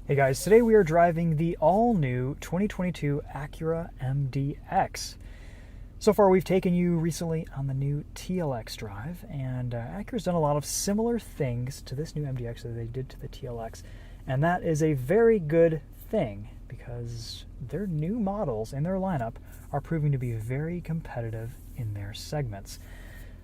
Hey guys, today we are driving the all-new 2022 Acura MDX. So far we've taken you recently on the new TLX drive, and Acura's done a lot of similar things to this new MDX that they did to the TLX, and that is a very good thing because their new models in their lineup are proving to be very competitive in their segments.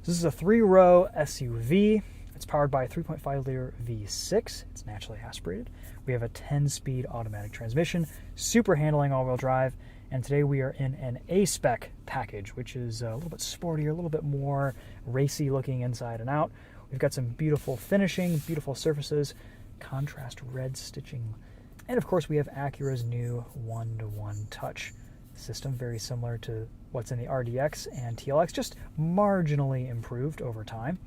So this is a 3-row SUV. It's powered by a 3.5-liter V6. It's naturally aspirated. We have a 10-speed automatic transmission, super handling all-wheel drive, and today we are in an A-Spec package, which is a little bit sportier, a little bit more racy looking inside and out. We've got some beautiful finishing, beautiful surfaces, contrast red stitching, and of course we have Acura's new one-to-one touch system, very similar to what's in the RDX and TLX, just marginally improved over time.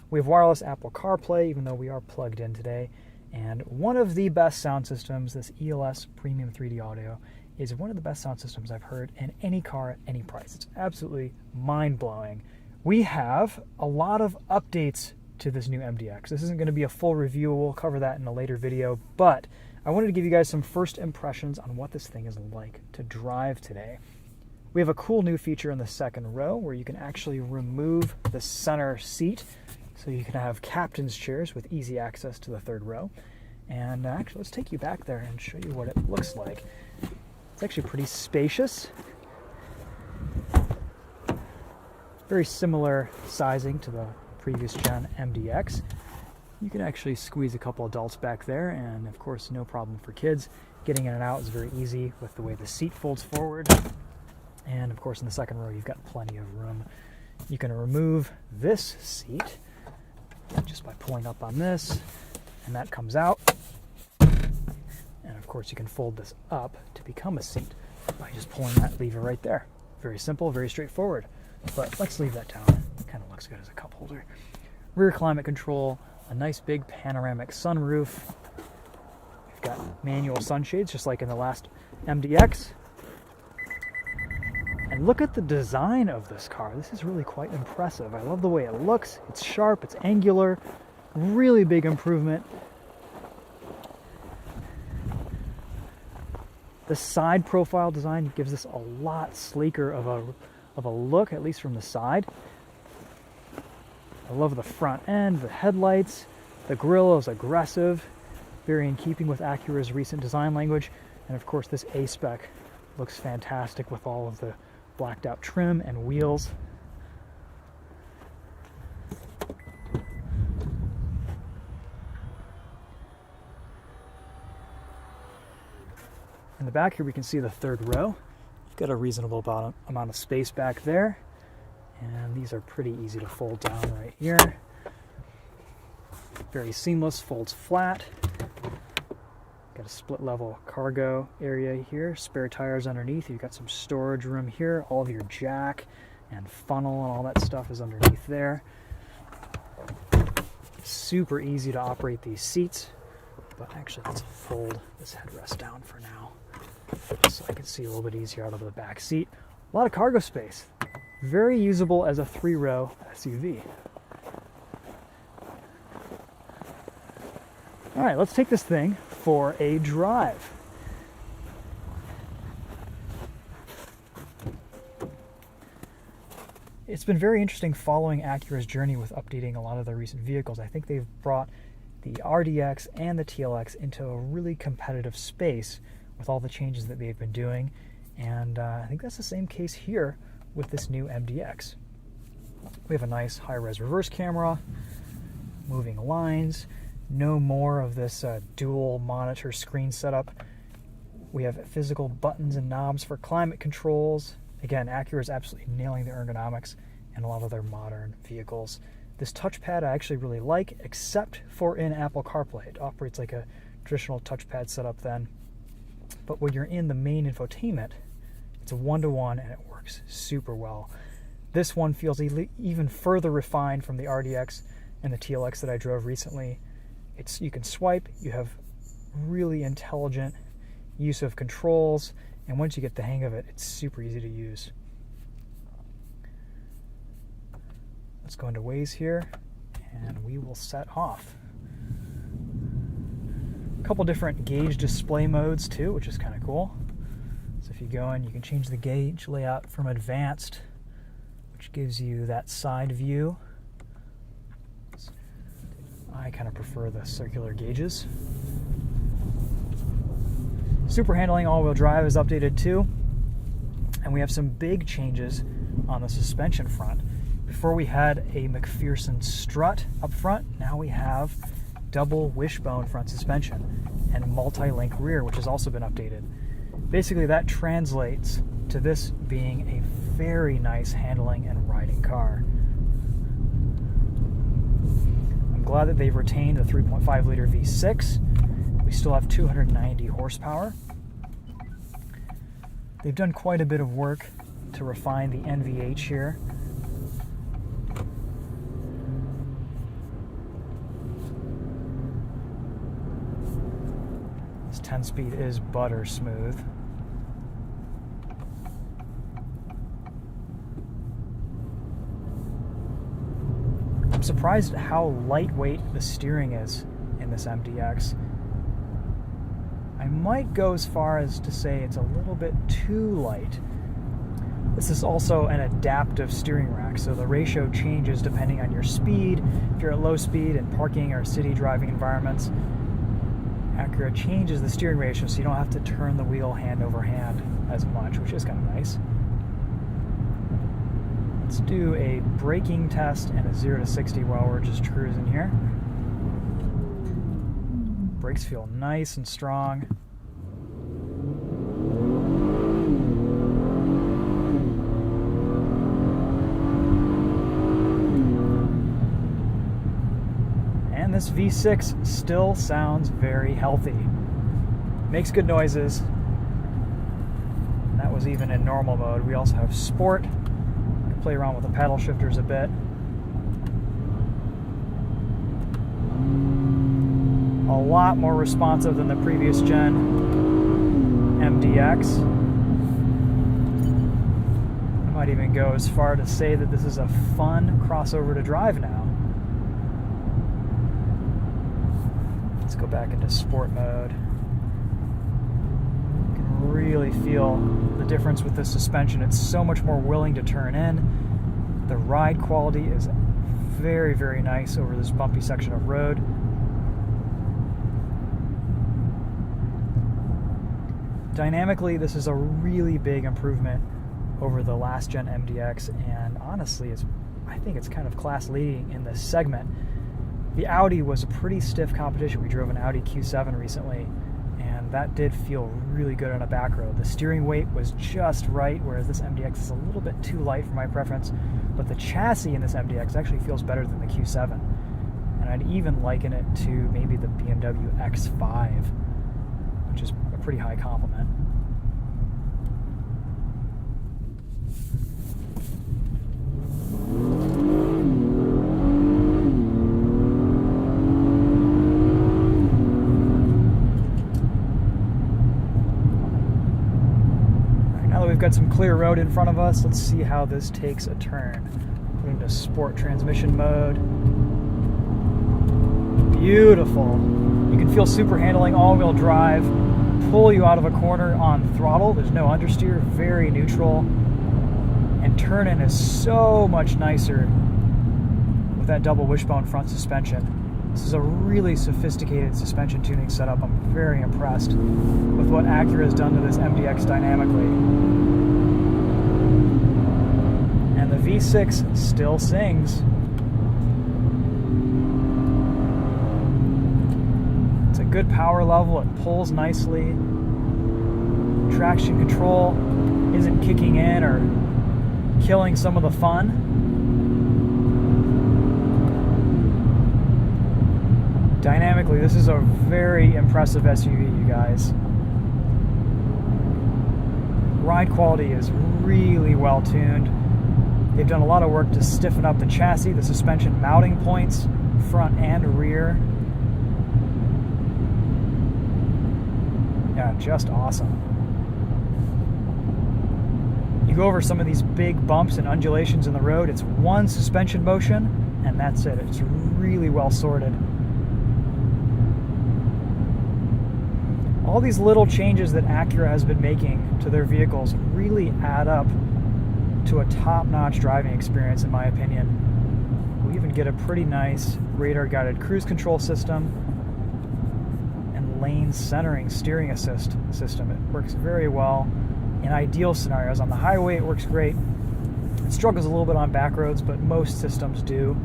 We have wireless Apple CarPlay, even though we are plugged in today. And one of the best sound systems, this ELS Premium 3D Audio, is one of the best sound systems I've heard in any car at any price. It's absolutely mind-blowing. We have a lot of updates to this new MDX. This isn't going to be a full review. We'll cover that in a later video. But I wanted to give you guys some first impressions on what this thing is like to drive today. We have a cool new feature in the second row where you can actually remove the center seat, so you can have captain's chairs with easy access to the third row. And actually, let's take you back there and show you what it looks like. It's actually pretty spacious. Very similar sizing to the previous gen MDX. You can actually squeeze a couple adults back there, and of course, no problem for kids. Getting in and out is very easy with the way the seat folds forward. And of course, in the second row, you've got plenty of room. You can remove this seat just by pulling up on this, and that comes out. And of course you can fold this up to become a seat by just pulling that lever right there. Very simple, very straightforward. But let's leave that down. It kind of looks good as a cup holder. Rear climate control, a nice big panoramic sunroof. We've got manual sunshades just like in the last MDX. And look at the design of this car. This is really quite impressive. I love the way it looks. It's sharp, it's angular, really big improvement. The side profile design gives this a lot sleeker of a look, at least from the side. I love the front end, the headlights. The grille is aggressive, very in keeping with Acura's recent design language. And of course this A-Spec looks fantastic with all of the blacked out trim and wheels. In the back here we can see the third row. You've got a reasonable amount of space back there, and these are pretty easy to fold down right here. Very seamless, folds flat. Got a split level cargo area here, spare tires underneath. You've got some storage room here. All of your jack and funnel and all that stuff is underneath there. Super easy to operate these seats, but actually let's fold this headrest down for now so I can see a little bit easier out of the back seat. A lot of cargo space. Very usable as a 3-row SUV. All right, let's take this thing for a drive. It's been very interesting following Acura's journey with updating a lot of their recent vehicles. I think they've brought the RDX and the TLX into a really competitive space with all the changes that they've been doing, and I think that's the same case here with this new MDX. We have a nice high-res reverse camera, moving lines, no more of this dual monitor screen setup. We have physical buttons and knobs for climate controls. Again, Acura is absolutely nailing the ergonomics in a lot of their modern vehicles. This touchpad I actually really like, except for in Apple CarPlay. It operates like a traditional touchpad setup then. But when you're in the main infotainment, it's a one-to-one and it works super well. This one feels even further refined from the RDX and the TLX that I drove recently. You can swipe, you have really intelligent use of controls, and once you get the hang of it, it's super easy to use. Let's go into Waze here, and we will set off. A couple different gauge display modes too, which is kind of cool. So if you go in, you can change the gauge layout from advanced, which gives you that side view. I kind of prefer the circular gauges. Super handling all-wheel drive is updated too. And we have some big changes on the suspension front. Before we had a McPherson strut up front, now we have double wishbone front suspension and multi-link rear, which has also been updated. Basically, that translates to this being a very nice handling and riding car. I'm glad that they've retained the 3.5 liter V6. We still have 290 horsepower. They've done quite a bit of work to refine the NVH here. This 10-speed is butter smooth. I'm surprised at how lightweight the steering is in this MDX. I might go as far as to say it's a little bit too light. This is also an adaptive steering rack, so the ratio changes depending on your speed. If you're at low speed in parking or city driving environments, Acura changes the steering ratio so you don't have to turn the wheel hand over hand as much, which is kind of nice. Let's do a braking test and a 0 to 60 while we're just cruising here. Brakes feel nice and strong. And this V6 still sounds very healthy. Makes good noises. That was even in normal mode. We also have sport. Play around with the paddle shifters a bit. A lot more responsive than the previous gen MDX. I might even go as far to say that this is a fun crossover to drive now. Let's go back into sport mode. You can really feel the difference with the suspension. It's so much more willing to turn in. The ride quality is very, very nice over this bumpy section of road. Dynamically, this is a really big improvement over the last gen MDX, and honestly, I think it's kind of class leading in this segment. The Audi was a pretty stiff competition. We drove an Audi Q7 recently, and that did feel really good on a back road. The steering weight was just right, whereas this MDX is a little bit too light for my preference, but the chassis in this MDX actually feels better than the Q7, and I'd even liken it to maybe the BMW X5, which is a pretty high compliment. We've got some clear road in front of us. Let's see how this takes a turn. Put into sport transmission mode. Beautiful. You can feel super handling, all-wheel drive, pull you out of a corner on throttle. There's no understeer, very neutral. And turn-in is so much nicer with that double wishbone front suspension. This is a really sophisticated suspension tuning setup. I'm very impressed with what Acura has done to this MDX dynamically. And the V6 still sings. It's a good power level. It pulls nicely. Traction control isn't kicking in or killing some of the fun. Dynamically, this is a very impressive SUV, you guys. Ride quality is really well tuned. They've done a lot of work to stiffen up the chassis, the suspension mounting points, front and rear. Yeah, just awesome. You go over some of these big bumps and undulations in the road, it's one suspension motion, and that's it. It's really well sorted. All these little changes that Acura has been making to their vehicles really add up to a top-notch driving experience, in my opinion. We even get a pretty nice radar-guided cruise control system and lane centering steering assist system. It works very well in ideal scenarios. On the highway, it works great. It struggles a little bit on back roads, but most systems do.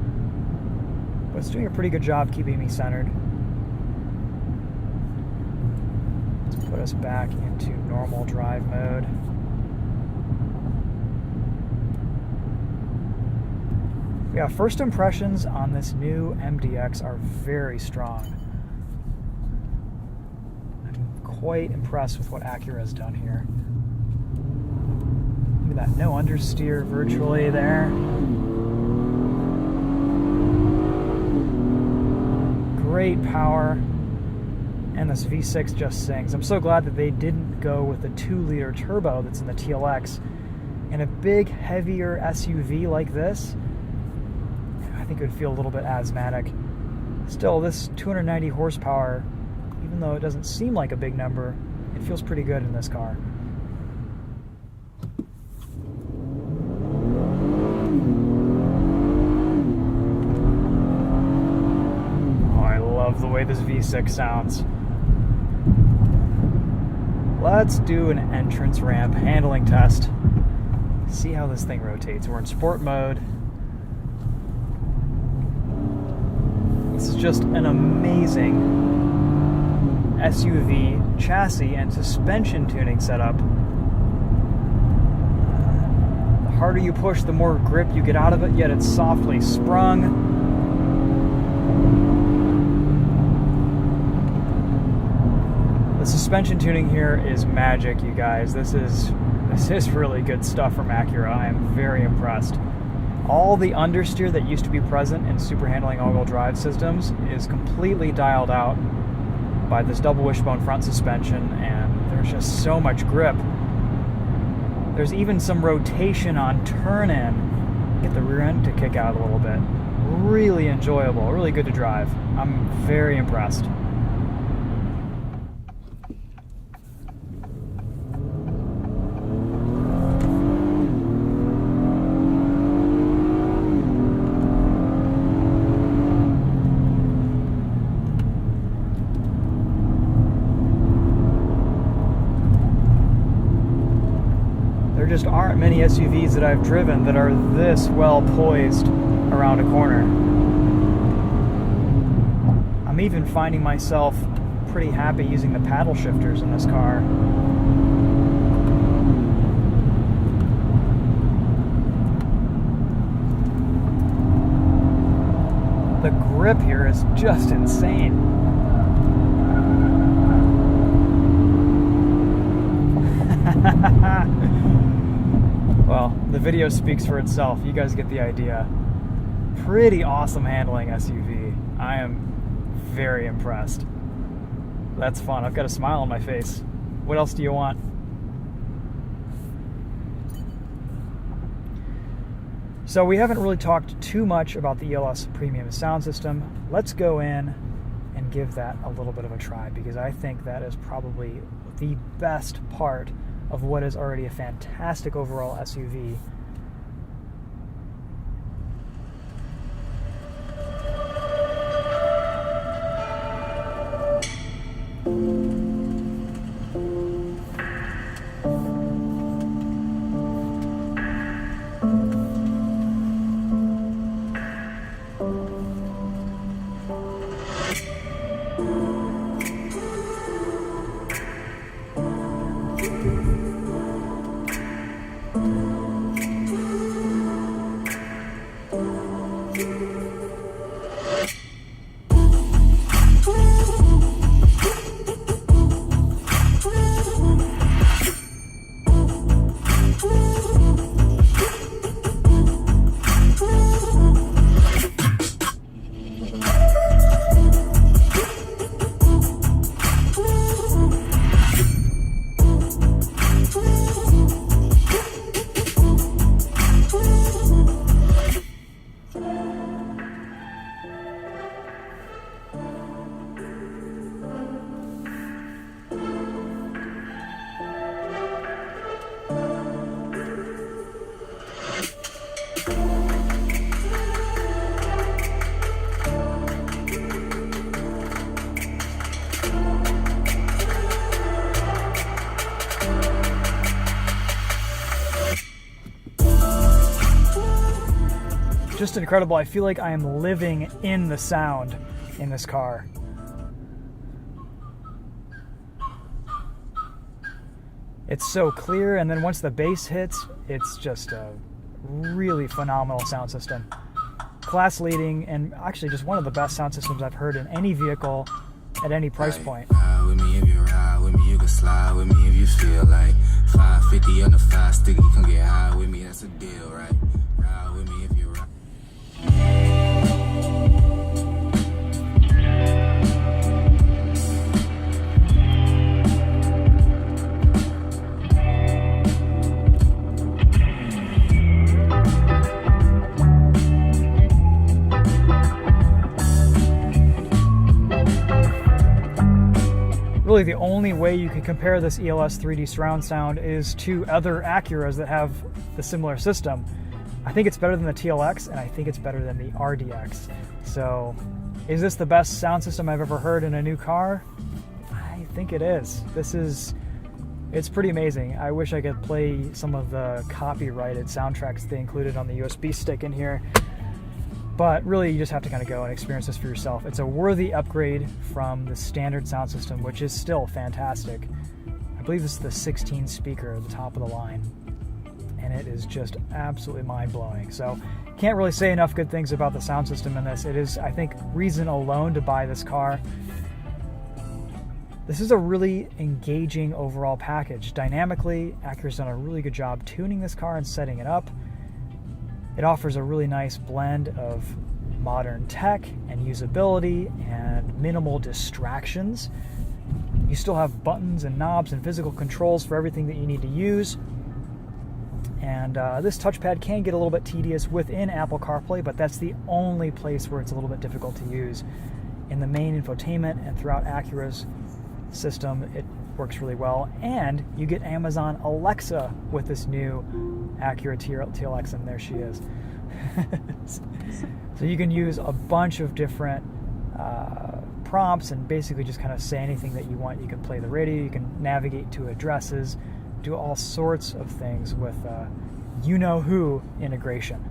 But it's doing a pretty good job keeping me centered. Let's put us back into normal drive mode. Yeah, first impressions on this new MDX are very strong. I'm quite impressed with what Acura has done here. Look at that, no understeer virtually there. Great power, and this V6 just sings. I'm so glad that they didn't go with the 2-liter turbo that's in the TLX. In a big, heavier SUV like this, I think it would feel a little bit asthmatic. Still, this 290 horsepower, even though it doesn't seem like a big number, it feels pretty good in this car. The way this V6 sounds. Let's do an entrance ramp handling test. See how this thing rotates. We're in sport mode. This is just an amazing SUV chassis and suspension tuning setup. The harder you push, the more grip you get out of it, yet it's softly sprung. The suspension tuning here is magic, you guys. This is really good stuff from Acura. I am very impressed. All the understeer that used to be present in super handling all-wheel drive systems is completely dialed out by this double wishbone front suspension, and there's just so much grip. There's even some rotation on turn-in. Get the rear end to kick out a little bit. Really enjoyable, really good to drive. I'm very impressed. There just aren't many SUVs that I've driven that are this well poised around a corner. I'm even finding myself pretty happy using the paddle shifters in this car. The grip here is just insane. Well, the video speaks for itself. You guys get the idea. Pretty awesome handling SUV. I am very impressed. That's fun. I've got a smile on my face. What else do you want? So we haven't really talked too much about the ELS premium sound system. Let's go in and give that a little bit of a try, because I think that is probably the best part of what is already a fantastic overall SUV. incredible. I feel like I am living in the sound in this car. It's so clear, and then once the bass hits, it's just a really phenomenal sound system. Class leading, and actually just one of the best sound systems I've heard in any vehicle at any price point. Ride with me if you ride with me, you can slide with me if you feel like 550 on the 5 sticky, come get high with me, that's a deal, right? Ride with me if you ride. Really, the only way you can compare this ELS 3D surround sound is to other Acuras that have the similar system. I think it's better than the TLX, and I think it's better than the RDX. So, is this the best sound system I've ever heard in a new car? I think it is. It's pretty amazing. I wish I could play some of the copyrighted soundtracks they included on the USB stick in here. But really, you just have to kind of go and experience this for yourself. It's a worthy upgrade from the standard sound system, which is still fantastic. I believe this is the 16 speaker at the top of the line, and it is just absolutely mind-blowing. So, can't really say enough good things about the sound system in this. It is, I think, reason alone to buy this car. This is a really engaging overall package. Dynamically, Acura's done a really good job tuning this car and setting it up. It offers a really nice blend of modern tech and usability and minimal distractions. You still have buttons and knobs and physical controls for everything that you need to use. And this touchpad can get a little bit tedious within Apple CarPlay, but that's the only place where it's a little bit difficult to use. In the main infotainment and throughout Acura's system, it works really well. And you get Amazon Alexa with this new Acura TLX, and there she is. So you can use a bunch of different prompts and basically just kind of say anything that you want. You can play the radio, you can navigate to addresses, do all sorts of things with you-know-who integration.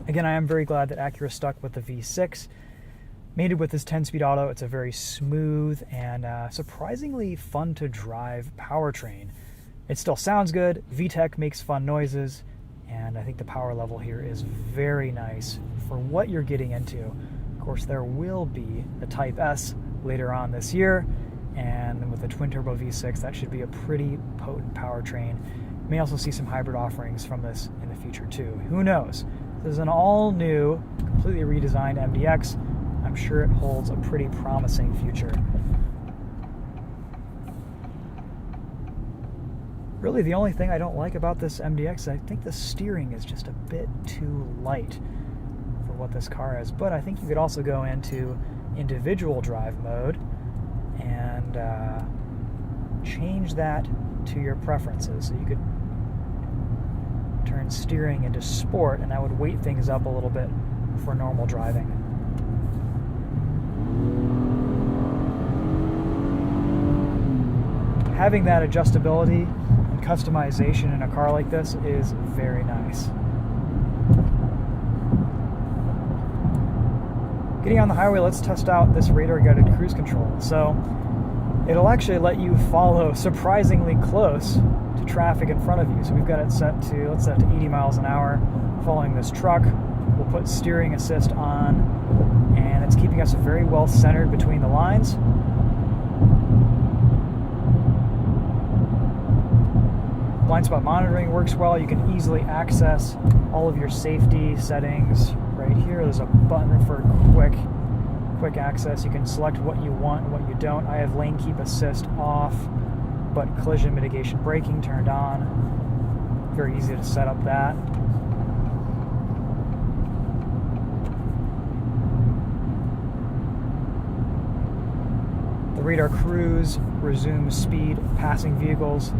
Again, I am very glad that Acura stuck with the V6. Mated with this 10-speed auto, it's a very smooth and surprisingly fun to drive powertrain. It still sounds good, VTEC makes fun noises, and I think the power level here is very nice for what you're getting into. Of course, there will be the Type S later on this year, and with the twin-turbo V6, that should be a pretty potent powertrain. You may also see some hybrid offerings from this in the future too. Who knows? This is an all-new, completely redesigned MDX. I'm sure it holds a pretty promising future. Really, the only thing I don't like about this MDX, I think the steering is just a bit too light for what this car is. But I think you could also go into individual drive mode and change that to your preferences. So you could turn steering into sport, and that would weight things up a little bit for normal driving. Having that adjustability and customization in a car like this is very nice. Getting on the highway, let's test out this radar-guided cruise control. So it'll actually let you follow surprisingly close to traffic in front of you. So we've got it set to, let's set it to 80 miles an hour following this truck. We'll put steering assist on, and it's keeping us very well centered between the lines. Blind spot monitoring works well. You can easily access all of your safety settings right here. There's a button for quick access. You can select what you want and what you don't. I have lane keep assist off, but collision mitigation braking turned on. Very easy to set up that. The radar cruise, resume speed, passing vehicles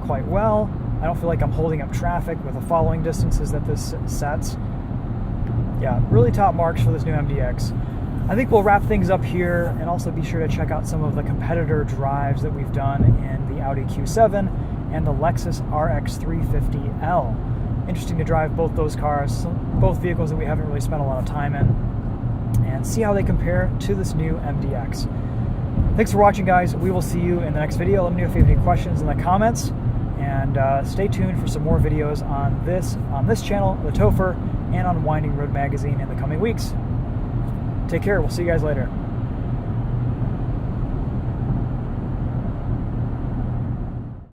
quite well. I don't feel like I'm holding up traffic with the following distances that this sets. Yeah, really top marks for this new MDX. I think we'll wrap things up here and also be sure to check out some of the competitor drives that we've done in the Audi Q7 and the Lexus RX 350L. Interesting to drive both those cars, both vehicles that we haven't really spent a lot of time in, and see how they compare to this new MDX. Thanks for watching, guys. We will see you in the next video. Let me know if you have any questions in the comments, and stay tuned for some more videos on this channel, the Topher, and on Winding Road Magazine in the coming weeks. Take care. We'll see you guys later.